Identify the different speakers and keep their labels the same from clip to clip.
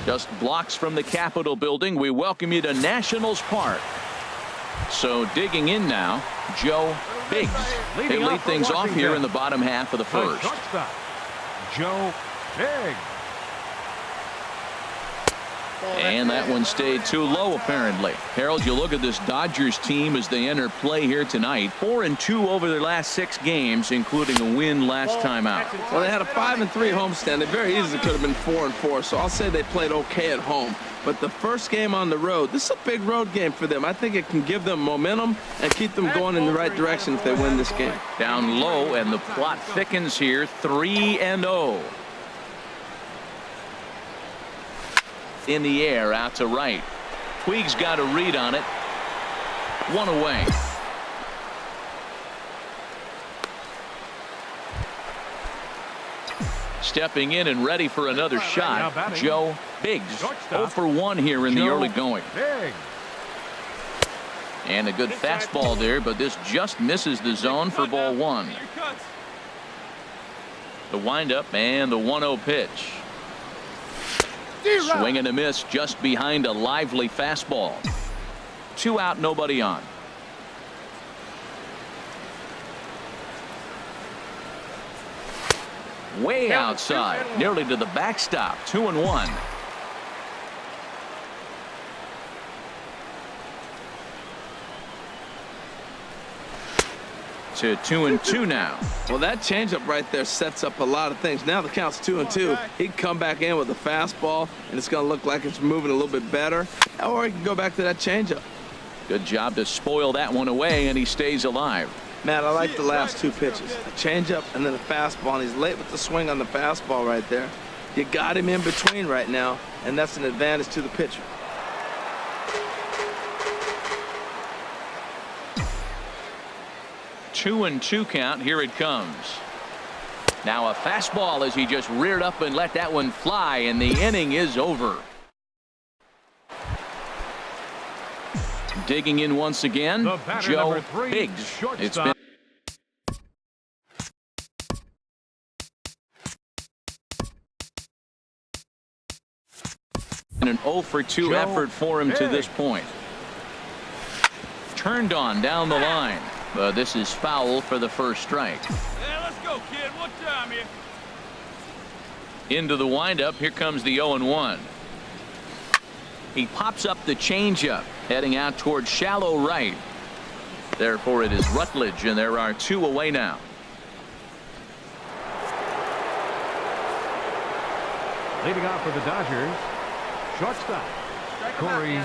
Speaker 1: Just blocks from the Capitol building, we welcome you to Nationals Park. So digging in now, Joe Biggs. They lead things off here in the bottom half of the first.
Speaker 2: Joe Biggs.
Speaker 1: And that one stayed too low, apparently. Harold, you look at this Dodgers team as they enter play here tonight. 4-2 over their last 6 games, including a win last time out.
Speaker 3: Well, they had a 5-3 homestand. They very easily could have been 4-4, so I'll say they played okay at home. But the first game on the road, this is a big road game for them. I think it can give them momentum and keep them going in the right direction if they win this game.
Speaker 1: Down low, and the plot thickens here, 3-0. In the air, out to right. Puig's got a read on it. One away. Stepping in and ready for another shot, Joe Biggs. 0 for 1 here in the early going. And a good fastball there, but this just misses the zone for ball 1. The windup and the 1-0 pitch. Swing and a miss just behind a lively fastball. 2 out, nobody on. Way outside, nearly to the backstop. 2-1. To 2-2 now.
Speaker 3: Well, that changeup right there sets up a lot of things. Now the count's 2-2. He can come back in with a fastball, and it's going to look like it's moving a little bit better. Or he can go back to that changeup.
Speaker 1: Good job to spoil that one away, and he stays alive.
Speaker 3: Matt, I like the last 2 pitches. A changeup and then a fastball, and he's late with the swing on the fastball right there. You got him in between right now, and that's an advantage to the pitcher.
Speaker 1: 2-2 count. Here it comes. Now a fastball as he just reared up and let that one fly, and the inning is over. Digging in once again, Joe Biggs. It's been an 0 for 2 effort for him to this point. Turned on down the line. This is foul for the first strike.
Speaker 4: Yeah, let's go, kid. What time here?
Speaker 1: Into the windup. Here comes the 0-1. He pops up the changeup, heading out towards shallow right. Therefore, it is Rutledge, and there are 2 away now.
Speaker 2: Leading off for the Dodgers, shortstop Corey.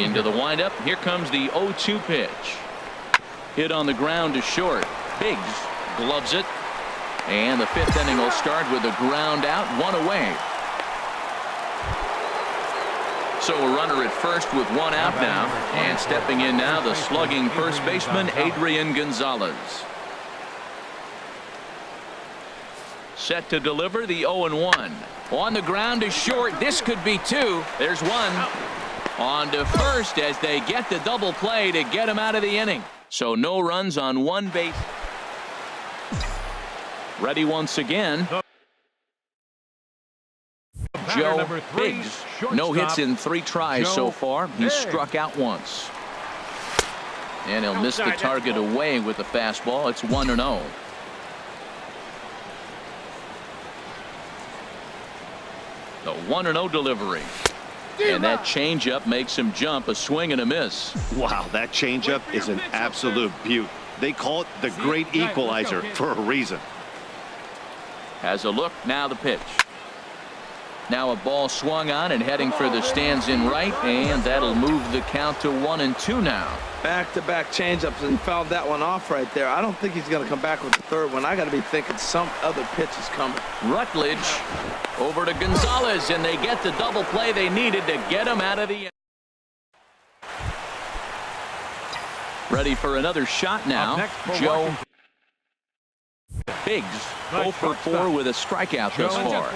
Speaker 1: Into the windup. Here comes the 0-2 pitch. Hit on the ground to short. Biggs gloves it. And the 5th inning will start with a ground out, 1 away. So a runner at first with 1 out now. And stepping in now, the slugging first baseman, Adrian Gonzalez. Set to deliver the 0-1. On the ground to short. This could be 2. There's 1. On to first as they get the double play to get him out of the inning. So no runs on 1 base. Ready once again. Joe Biggs. No hits in 3 tries so far. He's struck out once. And he'll miss the target away with the fastball. It's 1-0. The 1-0 delivery. And that changeup makes him jump. A swing and a miss.
Speaker 5: Wow, that changeup is an absolute beaut. They call it the great equalizer for a reason.
Speaker 1: Has a look. Now the pitch. Now a ball swung on and heading for the stands in right, and that'll move the count to 1-2 now.
Speaker 3: Back-to-back changeups, and fouled that one off right there. I don't think he's going to come back with the 3rd one. I got to be thinking some other pitch is coming.
Speaker 1: Rutledge over to Gonzalez, and they get the double play they needed to get him out of the. Ready for another shot now. Joe Biggs, 0 for 4 with a strikeout thus far.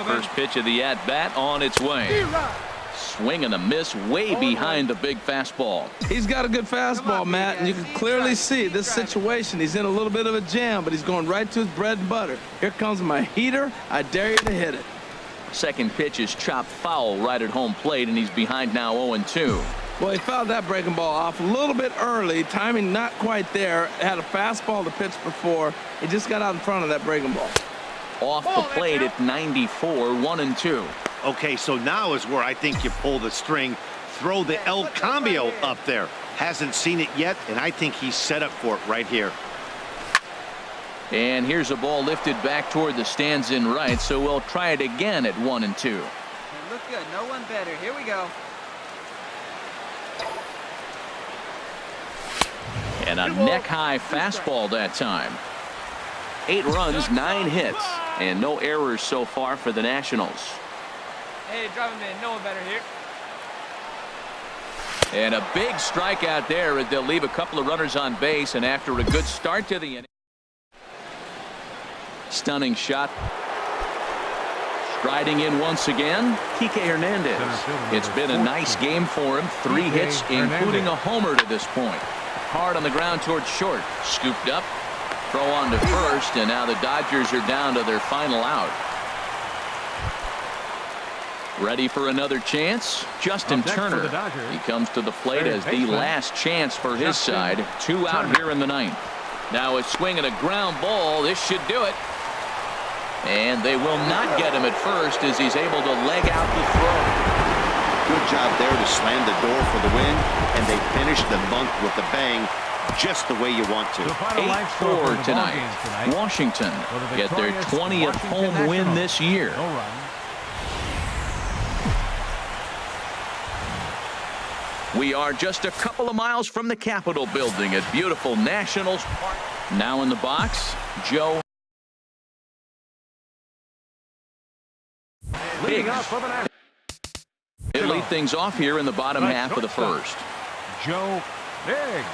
Speaker 1: First pitch of the at-bat on its way. Swing and a miss way behind the big fastball.
Speaker 3: He's got a good fastball, Matt, and you can clearly see this situation. He's in a little bit of a jam, but he's going right to his bread and butter. Here comes my heater. I dare you to hit it.
Speaker 1: Second pitch is chopped foul right at home plate, and he's behind now 0-2.
Speaker 3: Well, he fouled that breaking ball off a little bit early. Timing not quite there. Had a fastball to pitch before. He just got out in front of that breaking ball.
Speaker 1: Off the plate at 94, 1-2.
Speaker 5: Okay, so now is where I think you pull the string. Throw the El Cambio up there. Hasn't seen it yet, and I think he's set up for it right here.
Speaker 1: And here's a ball lifted back toward the stands in right, so we'll try it again at 1-2.
Speaker 6: Look good. No one better. Here we go.
Speaker 1: And a neck-high fastball that time. 8 runs, 9 hits, and no errors so far for the Nationals.
Speaker 6: Hey, drive him in. No one better here.
Speaker 1: And a big strikeout there as they'll leave a couple of runners on base, and after a good start to the inning. Stunning shot. Striding in once again, Kike Hernandez. It's been a nice game for him. 3 hits, including a homer to this point. Hard on the ground towards short. Scooped up. Throw on to first, and now the Dodgers are down to their final out. Ready for another chance? Justin Turner. He comes to the plate as the last chance for his side. 2 out here in the 9th. Now a swing and a ground ball. This should do it. And they will not get him at first as he's able to leg out the throw.
Speaker 5: Good job there to slam the door for the win, and they finish the month with a bang, just the way you want to.
Speaker 1: 8-4 tonight. Washington get their 20th home win this year. We are just a couple of miles from the Capitol building at beautiful Nationals Park. Now in the box, Joe Biggs. He'll lead things off here in the bottom half of the first.
Speaker 2: Joe Biggs.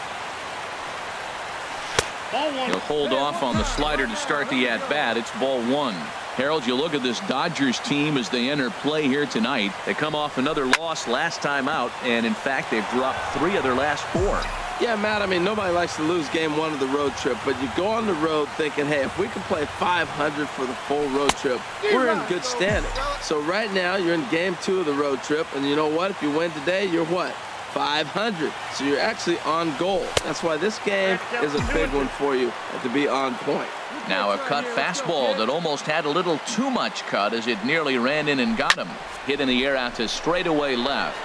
Speaker 1: He'll hold off on the slider to start the at-bat. It's ball 1. Harold, you look at this Dodgers team as they enter play here tonight. They come off another loss last time out, and in fact, they've dropped 3 of their last 4.
Speaker 3: Yeah, Matt, I mean, nobody likes to lose game 1 of the road trip, but you go on the road thinking, hey, if we can play 500 for the full road trip, we're in good standing. So right now, you're in game 2 of the road trip, and you know what? If you win today, you're what? 500. So you're actually on goal. That's why this game is a big one for you to be on point.
Speaker 1: Now a cut fastball that almost had a little too much cut as it nearly ran in and got him. Hit in the air out to straightaway left.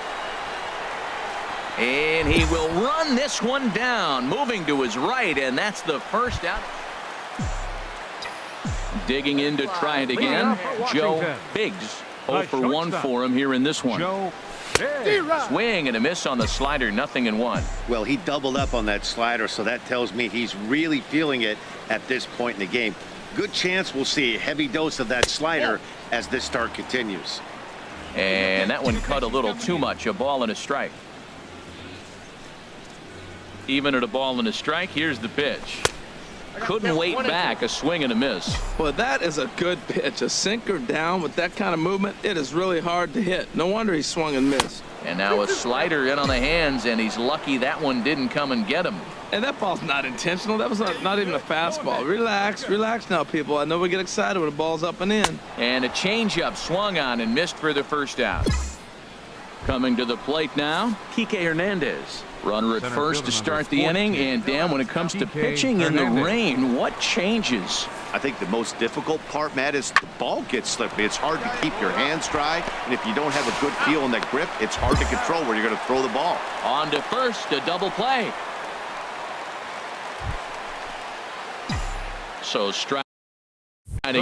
Speaker 1: And he will run this one down, moving to his right, and that's the first out. Digging in to try it again, Joe Biggs. 0 for 1 for him here in this one. Swing and a miss on the slider, 0-1.
Speaker 5: Well, he doubled up on that slider, so that tells me he's really feeling it at this point in the game. Good chance we'll see a heavy dose of that slider as this start continues.
Speaker 1: And that one cut a little too much, a ball and a strike. Even at a ball and a strike, here's the pitch. Couldn't wait back, a swing and a miss.
Speaker 3: Well, that is a good pitch. A sinker down with that kind of movement, it is really hard to hit. No wonder he swung and missed.
Speaker 1: And now a slider in on the hands, and he's lucky that one didn't come and get him.
Speaker 3: And that ball's not intentional. That was not even a fastball. Relax, relax now, people. I know we get excited when the ball's up and in.
Speaker 1: And a changeup swung on and missed for the first out. Coming to the plate now, Kike Hernandez. Runner at first to start the inning, and Dan, when it comes to pitching in the rain, what changes?
Speaker 5: I think the most difficult part, Matt, is the ball gets slippery. It's hard to keep your hands dry, and if you don't have a good feel in that grip, it's hard to control where you're going to throw the ball.
Speaker 1: On to first, a double play. So striding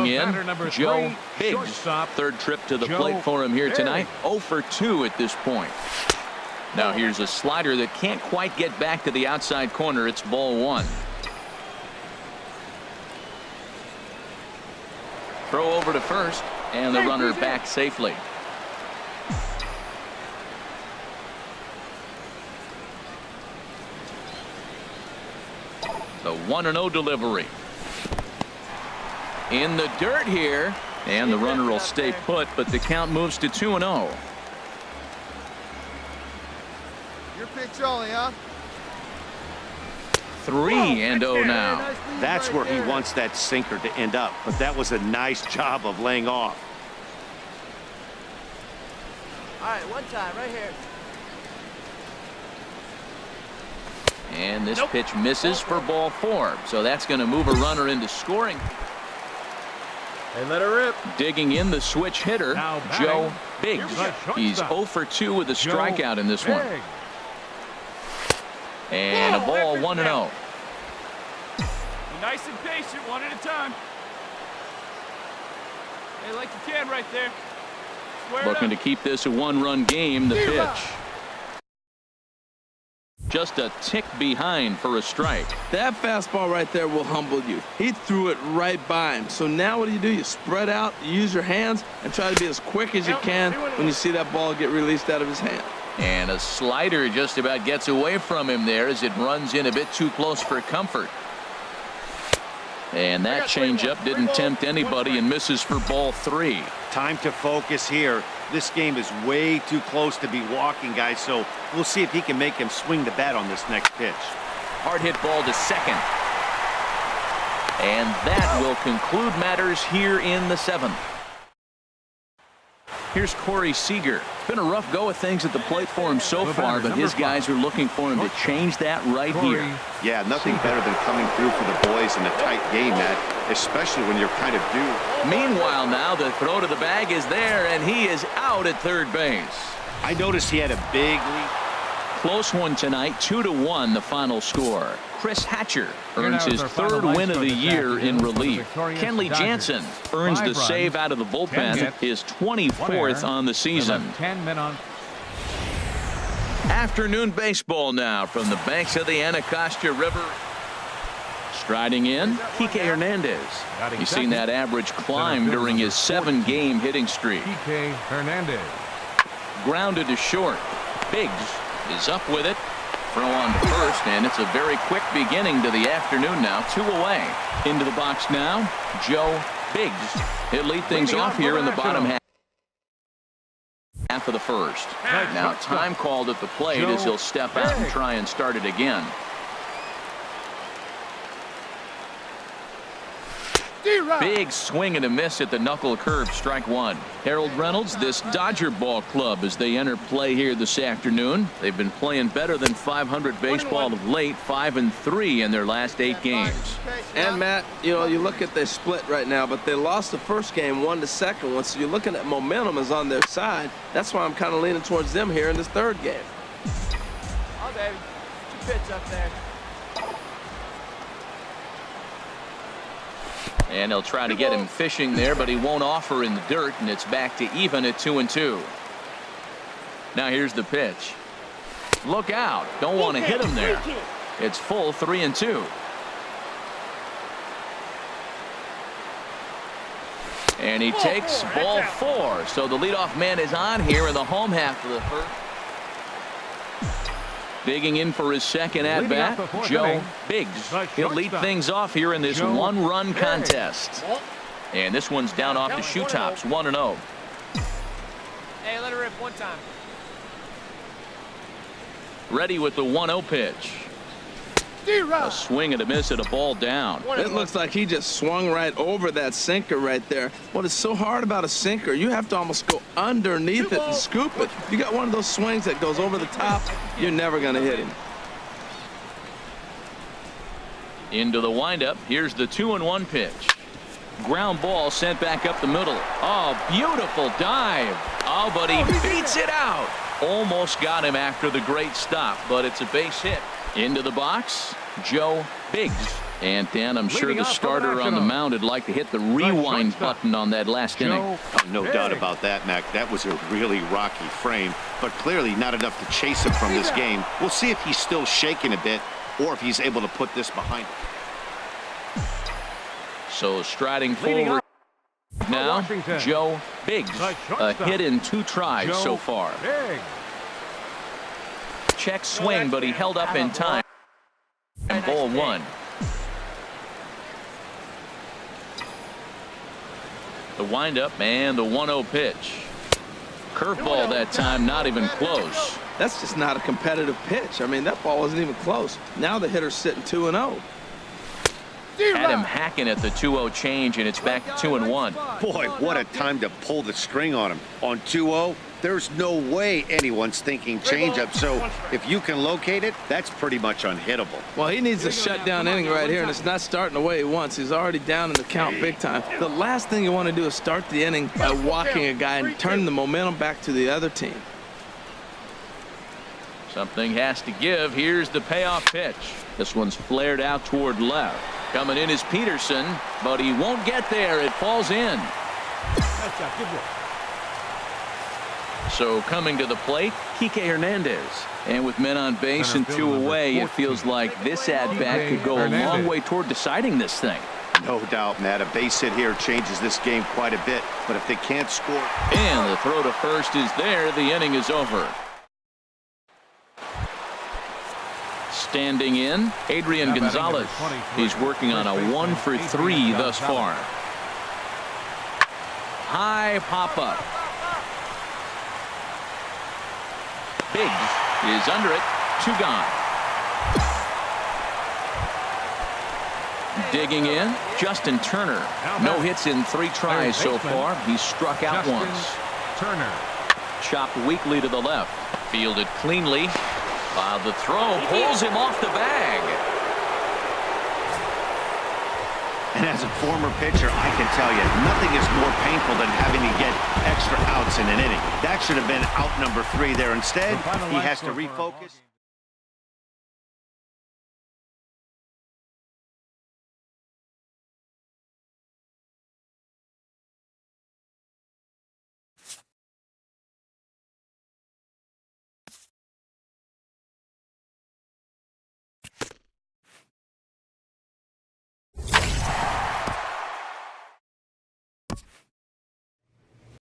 Speaker 1: in, Joe Biggs. Third trip to the plate for him here tonight. 0 for 2 at this point. Now here's a slider that can't quite get back to the outside corner. It's ball 1. Throw over to first, and the runner back safely. The 1-0 delivery. In the dirt here, and the runner will stay put, but the count moves to 2-0.
Speaker 7: Pitch only, huh?
Speaker 1: 3-0 now.
Speaker 5: That's where he wants that sinker to end up, but that was a nice job of laying off.
Speaker 6: right, one time, right here.
Speaker 1: And this pitch misses for ball 4. So that's going to move a runner into scoring.
Speaker 7: Hey, let her rip.
Speaker 1: Digging in the switch hitter,
Speaker 2: Now batting,
Speaker 1: Joe Biggs.
Speaker 2: the shortstop,
Speaker 1: He's 0 for 2 with a
Speaker 2: Joe
Speaker 1: strikeout in this one.
Speaker 2: Biggs.
Speaker 1: And a ball 1-0.
Speaker 4: Be nice and patient, one at a time. Hey, like you can right there. Square it
Speaker 1: Looking to
Speaker 4: up.
Speaker 1: keep this a 1-run game. The pitch. Just a tick behind for a strike.
Speaker 3: That fastball right there will humble you. He threw it right by him. So now what do? You spread out, you use your hands, and try to be as quick as you can when you see that ball get released out of his hand.
Speaker 1: And a slider just about gets away from him there as it runs in a bit too close for comfort. And that changeup didn't tempt anybody and misses for ball 3.
Speaker 5: Time to focus here. This game is way too close to be walking, guys, so we'll see if he can make him swing the bat on this next pitch.
Speaker 1: Hard hit ball to second. And that will conclude matters here in the 7th. Here's Corey Seager. It's been a rough go of things at the plate for him so far, but his guys are looking for him to change that right here.
Speaker 5: Yeah, nothing better than coming through for the boys in a tight game, Matt, especially when you're kind of due.
Speaker 1: Meanwhile, now the throw to the bag is there, and he is out at third base.
Speaker 5: I noticed he had a big lead.
Speaker 1: Close one tonight, 2-1 the final score. Chris Hatcher earns
Speaker 2: now
Speaker 1: his
Speaker 2: is our final
Speaker 1: 3rd
Speaker 2: life
Speaker 1: win of
Speaker 2: score
Speaker 1: the
Speaker 2: this
Speaker 1: year in
Speaker 2: afternoon for the
Speaker 1: relief.
Speaker 2: victorious
Speaker 1: Kenley
Speaker 2: Dodgers.
Speaker 1: Jansen earns
Speaker 2: 5
Speaker 1: the save
Speaker 2: runs,
Speaker 1: out of the
Speaker 2: 10
Speaker 1: bullpen,
Speaker 2: hits,
Speaker 1: his
Speaker 2: 1
Speaker 1: 24th
Speaker 2: error,
Speaker 1: on the season.
Speaker 2: 10 men on.
Speaker 1: Afternoon baseball now from the banks of the Anacostia River. Striding in, Kike Hernandez.
Speaker 2: Batting
Speaker 1: You've seen
Speaker 2: second,
Speaker 1: that average climb
Speaker 2: fielder
Speaker 1: during his
Speaker 2: number
Speaker 1: 7-game hitting streak.
Speaker 2: Kike Hernandez.
Speaker 1: Grounded to short. Biggs is up with it. Throw on to first, and it's a very quick beginning to the afternoon now. 2 away. Into the box now, Joe Biggs. He'll lead things off here in the bottom half of the first. Now time called at the plate as he'll step out and try and start it again. Big swing and a miss at the knuckle curve, strike 1. Harold Reynolds, this Dodger ball club as they enter play here this afternoon. They've been playing better than 500 baseball of late, 5-3 in their last 8 games.
Speaker 3: And Matt, you look at their split right now, but they lost the first game 1 to second one. So you're looking at momentum is on their side. That's why I'm kind of leaning towards them here in this 3rd game.
Speaker 6: Oh, baby. 2 pitch up there.
Speaker 1: And they'll try to get him fishing there, but he won't offer in the dirt, and it's back to even at 2-2. Now here's the pitch. Look out. Don't want to hit him there. It's full 3-2. And he takes ball 4. So the leadoff man is on here in the home half of the 3rd. Digging in for his second at-bat, Joe Biggs. He'll lead things off here in this 1-run contest. And this one's down off the shoe tops, 1-0.
Speaker 6: Hey, let her rip one time.
Speaker 1: Ready with the 1-0 pitch. A swing and a miss at a ball down.
Speaker 3: It looks like he just swung right over that sinker right there. What is so hard about a sinker, you have to almost go underneath it and scoop it. You got one of those swings that goes over the top, you're never going to hit him.
Speaker 1: Into the windup. Here's the 2-1 pitch. Ground ball sent back up the middle. Oh, beautiful dive. Oh, but he beats it out. Almost got him after the great stop, but it's a base hit. Into the box, Joe Biggs. And Dan, I'm sure the starter on the mound would like to hit the rewind button on that last inning.
Speaker 5: Oh, no doubt about that, Mac. That was a really rocky frame, but clearly not enough to chase him from this game. We'll see if he's still shaking a bit or if he's able to put this behind him.
Speaker 1: So striding forward now, Joe Biggs. A hit in 2 tries so far. Check swing, but he held up in time. Ball 1. The windup and the 1-0 pitch. Curveball that time, not even close.
Speaker 3: That's just not a competitive pitch. I mean, that ball wasn't even close. Now the hitter's sitting 2-0.
Speaker 1: Had him hacking at the 2-0 change, and it's back to 2-1.
Speaker 5: Boy, what a time to pull the string on him. On 2-0, there's no way anyone's thinking changeup, so if you can locate it, that's pretty much unhittable.
Speaker 3: Well, he needs a shutdown inning right here, and it's not starting the way he wants. He's already down in the count big time. The last thing you want to do is start the inning by walking a guy and turn the momentum back to the other team.
Speaker 1: Something has to give. Here's the payoff pitch. This one's flared out toward left. Coming in is Peterson, but he won't get there. It falls in. So coming to the plate, Kike Hernandez. And with men on base and 2 away, it feels like this at-bat could go a long way toward deciding this thing.
Speaker 5: No doubt, Matt. A base hit here changes this game quite a bit, but if they can't score...
Speaker 1: And the throw to first is there. The inning is over. Standing in, Adrian Gonzalez. He's working on a 1-for-3 thus far. High pop-up. Biggs is under it. 2 gone. Digging in, Justin Turner. No hits in 3 tries so far. He's struck out once.
Speaker 2: Turner.
Speaker 1: Chopped weakly to the left. Fielded cleanly. While the throw pulls him off the bag.
Speaker 5: And as a former pitcher, I can tell you, nothing is more painful than having to get extra outs in an inning. That should have been out number 3 there. Instead, he has to refocus.